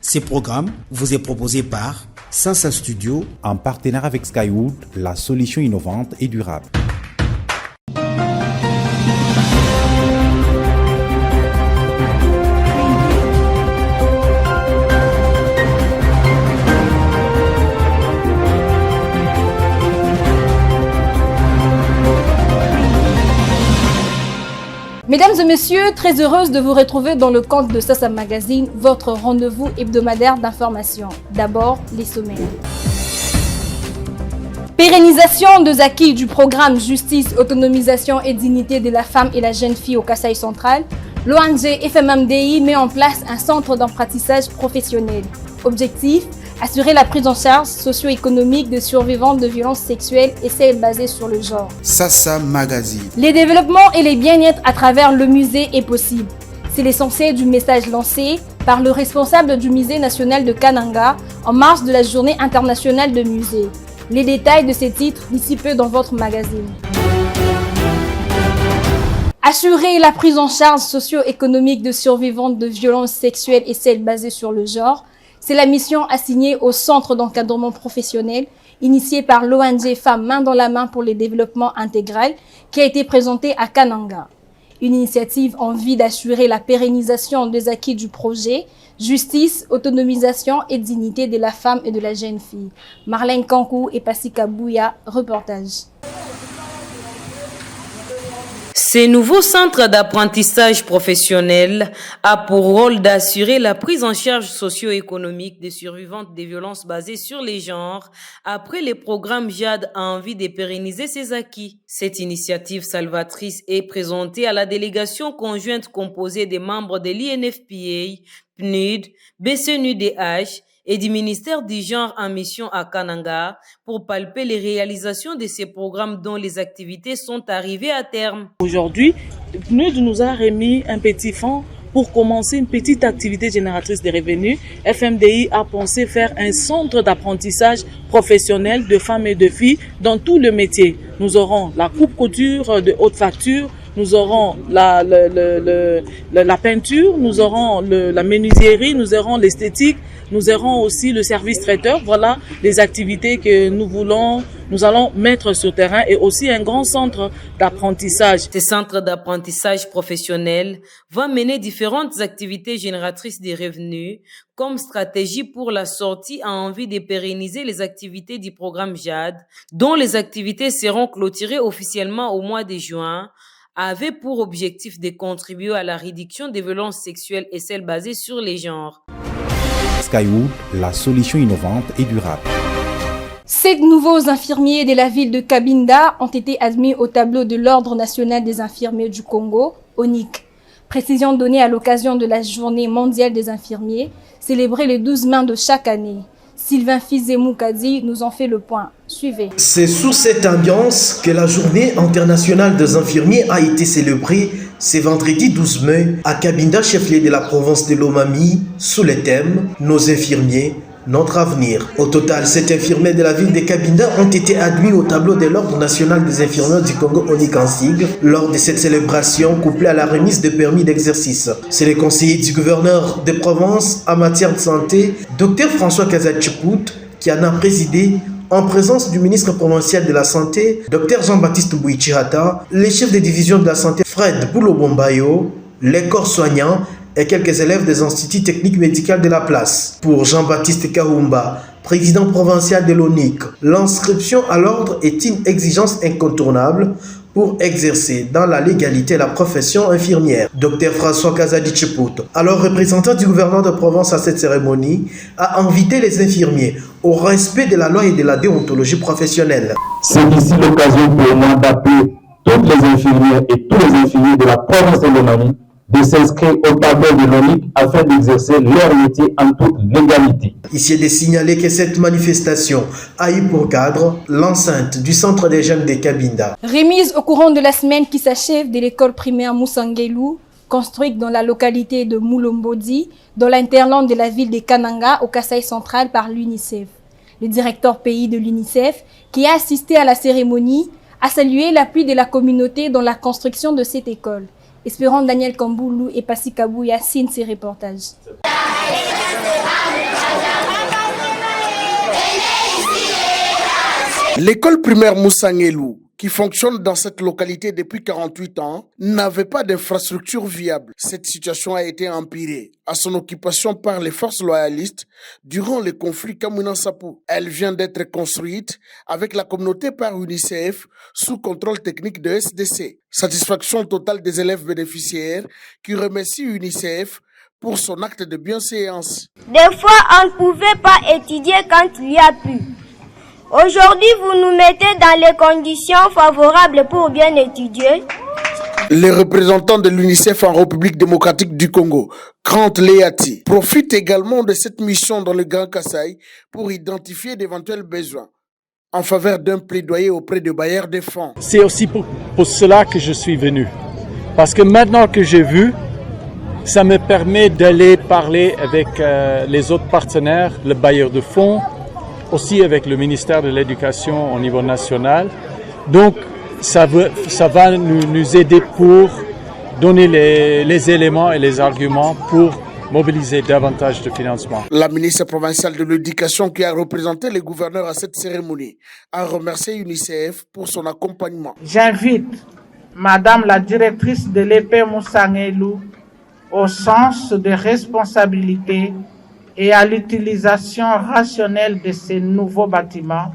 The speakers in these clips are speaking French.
Ce programme vous est proposé par Sansa Studio en partenariat avec Skywood, la solution innovante et durable. Mesdames et messieurs, très heureuse de vous retrouver dans le compte de Sasa Magazine, votre rendez-vous hebdomadaire d'information. D'abord, les sommaires. Pérennisation des acquis du programme Justice, Autonomisation et Dignité de la femme et la jeune fille au Kasaï central, l'ONG FMMDI met en place un centre d'apprentissage professionnel. Objectif: assurer la prise en charge socio-économique des survivants de violences sexuelles et celles basées sur le genre. Sasa Magazine. Les développements et les bien-être à travers le musée est possible. C'est l'essentiel du message lancé par le responsable du musée national de Kananga en marge de la journée internationale de musée. Les détails de ces titres d'ici peu dans votre magazine. Assurer la prise en charge socio-économique de survivantes de violences sexuelles et celles basées sur le genre, c'est la mission assignée au Centre d'encadrement professionnel, initié par l'ONG Femmes Main dans la Main pour le développement intégral, qui a été présentée à Kananga. Une initiative en vue d'assurer la pérennisation des acquis du projet, justice, autonomisation et dignité de la femme et de la jeune fille. Marlène Kankou et Passika Bouya, reportage. Ces nouveaux centres d'apprentissage professionnel a pour rôle d'assurer la prise en charge socio-économique des survivantes des violences basées sur les genres. Après les programmes JAD a envie de pérenniser ses acquis. Cette initiative salvatrice est présentée à la délégation conjointe composée des membres de l'INFPA, PNUD, BCNUDH et du ministère du Genre en mission à Kananga pour palper les réalisations de ces programmes dont les activités sont arrivées à terme. Aujourd'hui, PNUD nous a remis un petit fonds pour commencer une petite activité génératrice de revenus. FMDI a pensé faire un centre d'apprentissage professionnel de femmes et de filles dans tout le métier. Nous aurons la coupe-couture de haute facture, nous aurons la peinture, nous aurons la menuiserie, nous aurons l'esthétique, nous aurons aussi le service traiteur. Voilà les activités que nous allons mettre sur terrain et aussi un grand centre d'apprentissage. Ces centres d'apprentissage professionnel vont mener différentes activités génératrices de revenus comme stratégie pour la sortie a envie de pérenniser les activités du programme JAD, dont les activités seront clôturées officiellement au mois de juin, avait pour objectif de contribuer à la réduction des violences sexuelles et celles basées sur les genres. Skywood, la solution innovante et durable. 7 nouveaux infirmiers de la ville de Cabinda ont été admis au tableau de l'Ordre national des infirmiers du Congo, ONIC. Précision donnée à l'occasion de la Journée mondiale des infirmiers, célébrée le 12 mai de chaque année. Sylvain Fizemou-Kadi nous en fait le point. Suivez. C'est sous cette ambiance que la Journée internationale des infirmiers a été célébrée ce vendredi 12 mai à Cabinda, chef-lieu de la province de Lomami, sous le thème « Nos infirmiers, notre avenir ». Au total, 7 infirmiers de la ville de Cabinda ont été admis au tableau de l'Ordre national des infirmiers du Congo, ONIC en sigle, lors de cette célébration couplée à la remise de permis d'exercice. C'est le conseiller du gouverneur de province en matière de santé, Dr François Kazatchikout, qui en a présidé en présence du ministre provincial de la Santé, Dr Jean-Baptiste Bouichirata, les chefs de division de la santé Fred Boulobombayo, les corps soignants et quelques élèves des instituts techniques médicaux de la place. Pour Jean-Baptiste Kahumba, président provincial de l'ONIC, l'inscription à l'ordre est une exigence incontournable pour exercer dans la légalité la profession infirmière. Dr François Kazadi-Chiputo, alors représentant du gouverneur de province à cette cérémonie, a invité les infirmiers au respect de la loi et de la déontologie professionnelle. C'est ici l'occasion pour moi d'appeler toutes les infirmières et tous les infirmiers de la province de Lomami de s'inscrire au tableau de l'ONIC afin d'exercer leur métier en toute légalité. Ici est de signaler que cette manifestation a eu pour cadre l'enceinte du centre des jeunes de Cabinda. Remise au courant de la semaine qui s'achève de l'école primaire Moussangelou, construite dans la localité de Moulombodi, dans l'interland de la ville de Kananga au Kasaï central par l'UNICEF. Le directeur pays de l'UNICEF, qui a assisté à la cérémonie, a salué l'appui de la communauté dans la construction de cette école. Espérons Daniel Kamboulou et Passika Bouya signent ces reportages. L'école primaire Moussangelou, qui fonctionne dans cette localité depuis 48 ans, n'avait pas d'infrastructure viable. Cette situation a été empirée à son occupation par les forces loyalistes durant le conflit Kamouina-Sapou. Elle vient d'être construite avec la communauté par UNICEF sous contrôle technique de SDC. Satisfaction totale des élèves bénéficiaires qui remercient UNICEF pour son acte de bienséance. Des fois, on ne pouvait pas étudier quand il y a plu. Aujourd'hui, vous nous mettez dans les conditions favorables pour bien étudier. Les représentants de l'UNICEF en République démocratique du Congo, Grant Leati, profitent également de cette mission dans le Grand Kasaï pour identifier d'éventuels besoins en faveur d'un plaidoyer auprès de bailleurs de fonds. C'est aussi pour cela que je suis venu. Parce que maintenant que j'ai vu, ça me permet d'aller parler avec les autres partenaires, le bailleur de fonds, aussi avec le ministère de l'Éducation au niveau national. Donc, ça va nous aider pour donner les éléments et les arguments pour mobiliser davantage de financement. La ministre provinciale de l'Éducation qui a représenté les gouverneurs à cette cérémonie a remercié UNICEF pour son accompagnement. J'invite Madame la directrice de l'EP Moussangelou au sens de responsabilité et à l'utilisation rationnelle de ces nouveaux bâtiments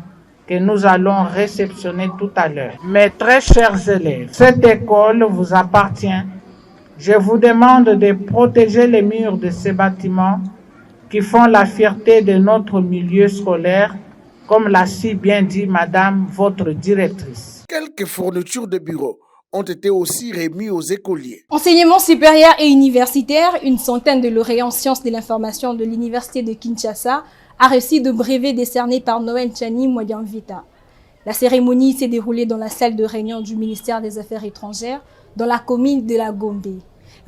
que nous allons réceptionner tout à l'heure. Mes très chers élèves, cette école vous appartient. Je vous demande de protéger les murs de ces bâtiments qui font la fierté de notre milieu scolaire, comme l'a si bien dit Madame, votre directrice. Quelques fournitures de bureaux ont été aussi remis aux écoliers. Enseignement supérieur et universitaire, une centaine de lauréats en sciences de l'information de l'université de Kinshasa a reçu de brevets décernés par Noël Tchani Mwadianvita. La cérémonie s'est déroulée dans la salle de réunion du ministère des Affaires étrangères dans la commune de la Gombe.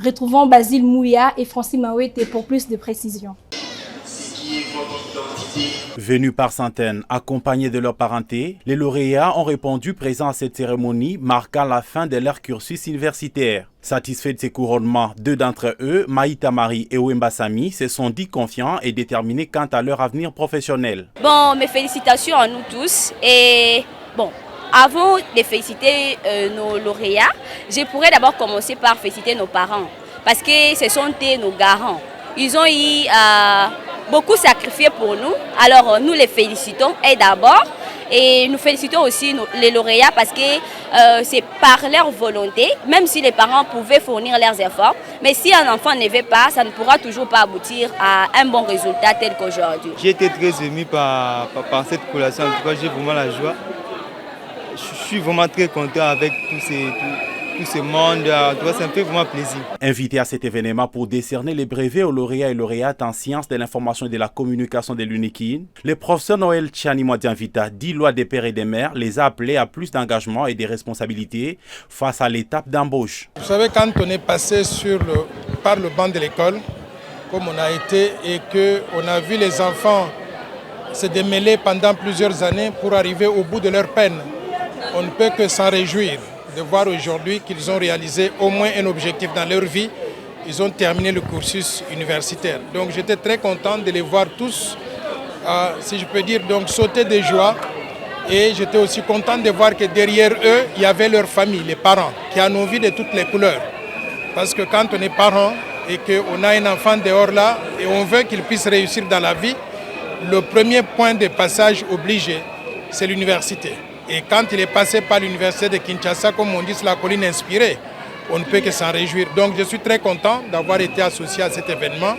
Retrouvons Basile Mouya et Francis Mawete pour plus de précisions. Venus par centaines, accompagnés de leur parenté, les lauréats ont répondu présents à cette cérémonie marquant la fin de leur cursus universitaire. Satisfaits de ces couronnements, deux d'entre eux, Maïta Marie et Wemba Sami, se sont dit confiants et déterminés quant à leur avenir professionnel. Bon, mes félicitations à nous tous et bon. Avant de féliciter nos lauréats, je pourrais d'abord commencer par féliciter nos parents parce que ce sont nos garants. Ils ont eu beaucoup sacrifié pour nous, alors nous les félicitons et d'abord et nous félicitons aussi les lauréats parce que c'est par leur volonté, même si les parents pouvaient fournir leurs efforts, mais si un enfant ne veut pas, ça ne pourra toujours pas aboutir à un bon résultat tel qu'aujourd'hui. J'ai été très ému par cette collation, en tout cas j'ai vraiment la joie. Je suis vraiment très content avec tout ce monde, ça me fait vraiment plaisir. Invité à cet événement pour décerner les brevets aux lauréats et lauréates en sciences de l'information et de la communication de l'UNIKIN, le professeur Noël Tchani Mwadianvita, dit loi des pères et des mères, les a appelés à plus d'engagement et de responsabilités face à l'étape d'embauche. Vous savez, quand on est passé par le banc de l'école, comme on a été, et qu'on a vu les enfants se démêler pendant plusieurs années pour arriver au bout de leur peine, on ne peut que s'en réjouir de voir aujourd'hui qu'ils ont réalisé au moins un objectif dans leur vie. Ils ont terminé le cursus universitaire. Donc j'étais très content de les voir tous, si je peux dire, donc sauter de joie. Et j'étais aussi content de voir que derrière eux, il y avait leur famille, les parents, qui en ont vu de toutes les couleurs. Parce que quand on est parent et qu'on a un enfant dehors là et on veut qu'il puisse réussir dans la vie, le premier point de passage obligé, c'est l'université. Et quand il est passé par l'université de Kinshasa, comme on dit, c'est la colline inspirée, on ne peut que s'en réjouir. Donc je suis très content d'avoir été associé à cet événement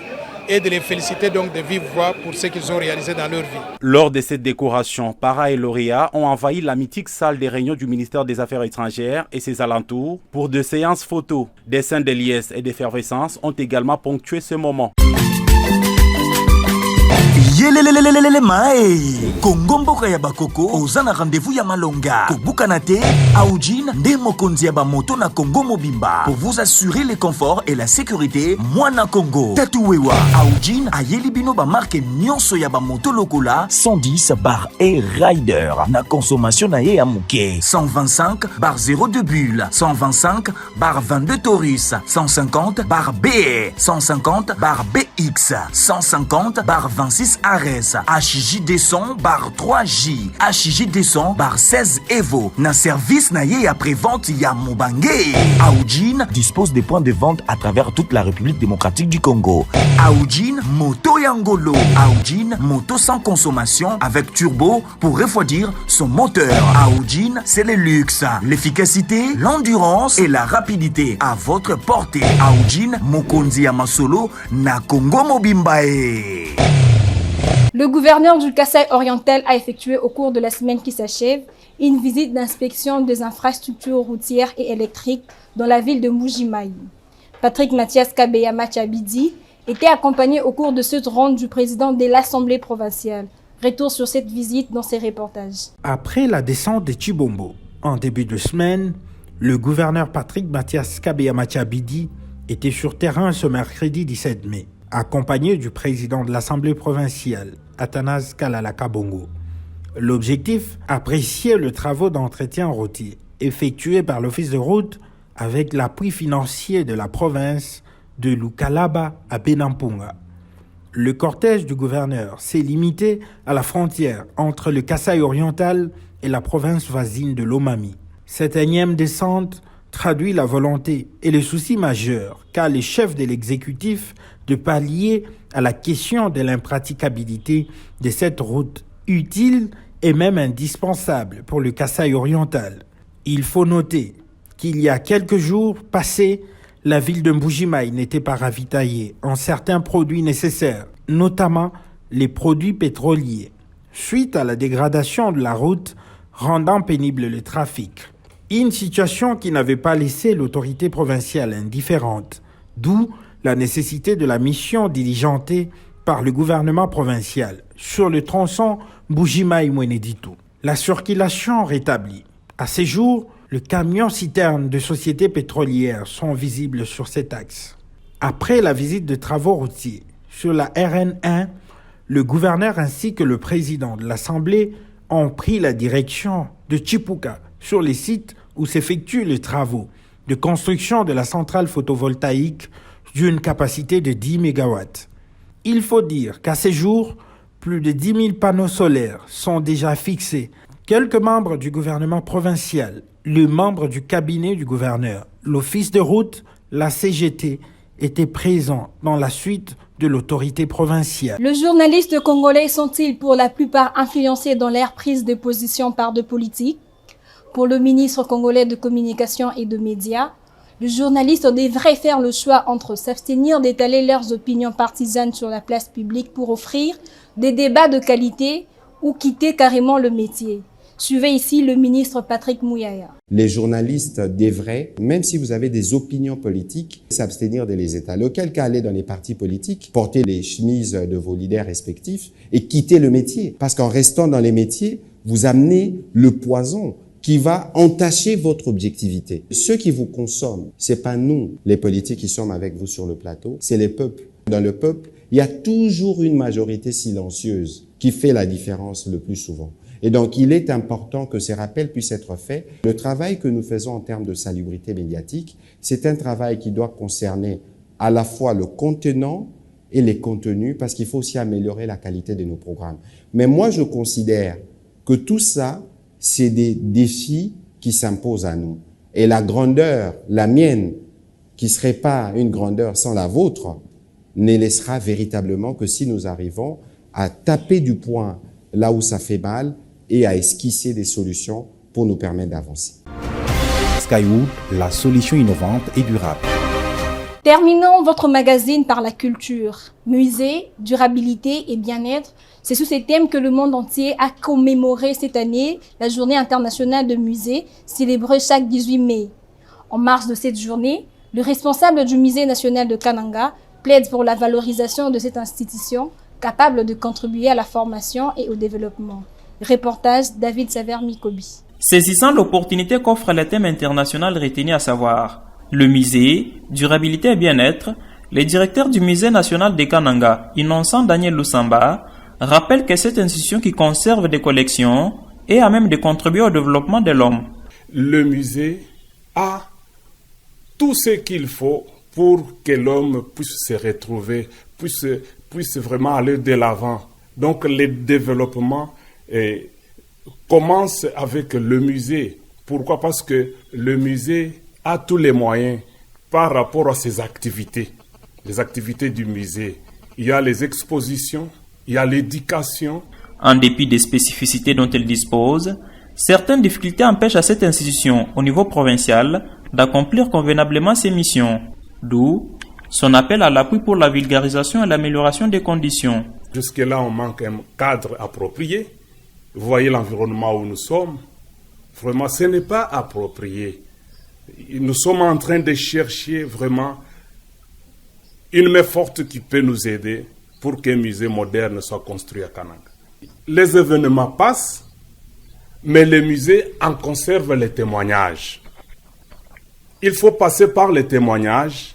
et de les féliciter donc de vive voix pour ce qu'ils ont réalisé dans leur vie. Lors de cette décoration, para et lauréats ont envahi la mythique salle des réunions du ministère des Affaires étrangères et ses alentours pour de séances photos. Des scènes de liesse et d'effervescence ont également ponctué ce moment. Yelelelelelele mae Kongo mboka ya bakoko oza na rendez-vous ya malonga kobukana te Aoujin nde mokonzi ya bamoto na Congo mobimba pour vous assurer le confort et la sécurité mwana Congo Tatouewa Aoujin ayeli bino ba marque nyonso ya bamoto lokola 110 bar et rider na consommation na ye ya muke 125 bar 02 bulle 125 bar 22 Taurus 150 bar BE 150 bar BX 150 bar 26 36 Ares, HJ200/3J, HJ200/16 Evo. Na service na ye après-vente ya Mobange. Aoudjin dispose des points de vente à travers toute la République démocratique du Congo. Aoudjin, moto Yangolo. Aoudjin, moto sans consommation avec turbo pour refroidir son moteur. Aoudjin, c'est le luxe, l'efficacité, l'endurance et la rapidité à votre portée. Aoudjin, Mokonzi ya Masolo na Congo Mobimbae. Le gouverneur du Kasaï oriental a effectué au cours de la semaine qui s'achève une visite d'inspection des infrastructures routières et électriques dans la ville de Mbuji-Mayi. Patrick Mathias Kabeya Machabidi était accompagné au cours de cette ronde du président de l'Assemblée provinciale. Retour sur cette visite dans ses reportages. Après la descente de Chibombo, en début de semaine, le gouverneur Patrick Mathias Kabeya Machabidi était sur terrain ce mercredi 17 mai, accompagné du président de l'Assemblée provinciale, Athanase Kalala Kabongo. L'objectif, apprécier les travaux d'entretien routier effectués par l'Office de route avec l'appui financier de la province de Lukalaba à Benampunga. Le cortège du gouverneur s'est limité à la frontière entre le Kasaï oriental et la province voisine de Lomami. Cette énième descente traduit la volonté et le souci majeur qu'a les chefs de l'exécutif de pallier à la question de l'impraticabilité de cette route utile et même indispensable pour le Kasaï oriental. Il faut noter qu'il y a quelques jours passés, la ville de Mbuji-Mayi n'était pas ravitaillée en certains produits nécessaires, notamment les produits pétroliers, suite à la dégradation de la route rendant pénible le trafic. Une situation qui n'avait pas laissé l'autorité provinciale indifférente, d'où la nécessité de la mission diligentée par le gouvernement provincial sur le tronçon Mbuji-Mayi-Mweneditu. La circulation rétablie. À ces jours, les camions-citernes de sociétés pétrolières sont visibles sur cet axe. Après la visite de travaux routiers sur la RN1, le gouverneur ainsi que le président de l'Assemblée ont pris la direction de Chipuka sur les sites où s'effectuent les travaux de construction de la centrale photovoltaïque d'une capacité de 10 MW. Il faut dire qu'à ces jours, plus de 10 000 panneaux solaires sont déjà fixés. Quelques membres du gouvernement provincial, les membres du cabinet du gouverneur, l'office de route, la CGT, étaient présents dans la suite de l'autorité provinciale. Les journalistes congolais sont-ils pour la plupart influencés dans leur prise de position par de politiques? Pour le ministre congolais de Communication et de Médias, les journalistes devraient faire le choix entre s'abstenir d'étaler leurs opinions partisanes sur la place publique pour offrir des débats de qualité ou quitter carrément le métier. Suivez ici le ministre Patrick Mouyaya. Les journalistes devraient, même si vous avez des opinions politiques, s'abstenir de les étaler. Auquel cas aller dans les partis politiques, porter les chemises de vos leaders respectifs et quitter le métier. Parce qu'en restant dans les métiers, vous amenez le poison qui va entacher votre objectivité. Ceux qui vous consomment, c'est pas nous, les politiques qui sommes avec vous sur le plateau, c'est les peuples. Dans le peuple, il y a toujours une majorité silencieuse qui fait la différence le plus souvent. Et donc, il est important que ces rappels puissent être faits. Le travail que nous faisons en termes de salubrité médiatique, c'est un travail qui doit concerner à la fois le contenant et les contenus, parce qu'il faut aussi améliorer la qualité de nos programmes. Mais moi, je considère que tout ça, c'est des défis qui s'imposent à nous. Et la grandeur, la mienne, qui serait pas une grandeur sans la vôtre, ne laissera véritablement que si nous arrivons à taper du poing là où ça fait mal et à esquisser des solutions pour nous permettre d'avancer. Skywood, la solution innovante et durable. Terminons votre magazine par la culture. Musée, durabilité et bien-être, c'est sous ces thèmes que le monde entier a commémoré cette année la Journée internationale de musée, célébrée chaque 18 mai. En marge de cette journée, le responsable du Musée national de Kananga plaide pour la valorisation de cette institution capable de contribuer à la formation et au développement. Reportage David Saver-Mikobi. Saisissant l'opportunité qu'offre le thème international retenu à savoir le musée, durabilité et bien-être, le directeur du Musée national de Kananga, Innocent Daniel Lusamba, rappelle que cette institution qui conserve des collections est à même de contribuer au développement de l'homme. Le musée a tout ce qu'il faut pour que l'homme puisse se retrouver, puisse vraiment aller de l'avant. Donc le développement commence avec le musée. Pourquoi? Parce que le musée a tous les moyens par rapport à ses activités. Les activités du musée. Il y a les expositions, il y a l'éducation. En dépit des spécificités dont elle dispose, certaines difficultés empêchent à cette institution au niveau provincial d'accomplir convenablement ses missions. D'où son appel à l'appui pour la vulgarisation et l'amélioration des conditions. Jusque-là, on manque un cadre approprié. Vous voyez l'environnement où nous sommes. Vraiment, ce n'est pas approprié. Nous sommes en train de chercher vraiment une main forte qui peut nous aider pour qu'un musée moderne soit construit à Kananga. Les événements passent, mais le musée en conserve les témoignages. Il faut passer par les témoignages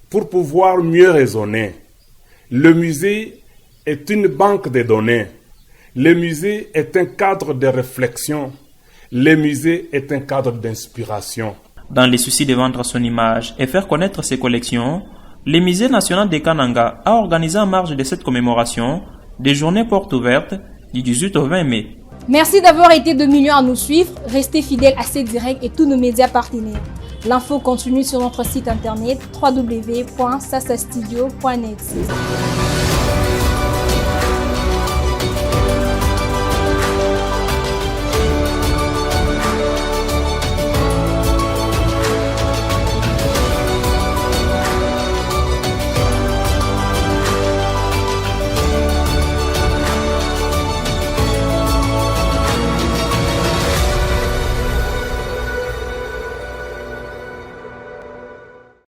pour pouvoir mieux raisonner. Le musée est une banque de données. Le musée est un cadre de réflexion. Le musée est un cadre d'inspiration. Dans les soucis de vendre son image et faire connaître ses collections, le Musée national de Kananga a organisé en marge de cette commémoration des journées portes ouvertes du 18 au 20 mai. Merci d'avoir été 2 millions à nous suivre. Restez fidèles à ces directs et tous nos médias partenaires. L'info continue sur notre site internet www.sasastudio.net.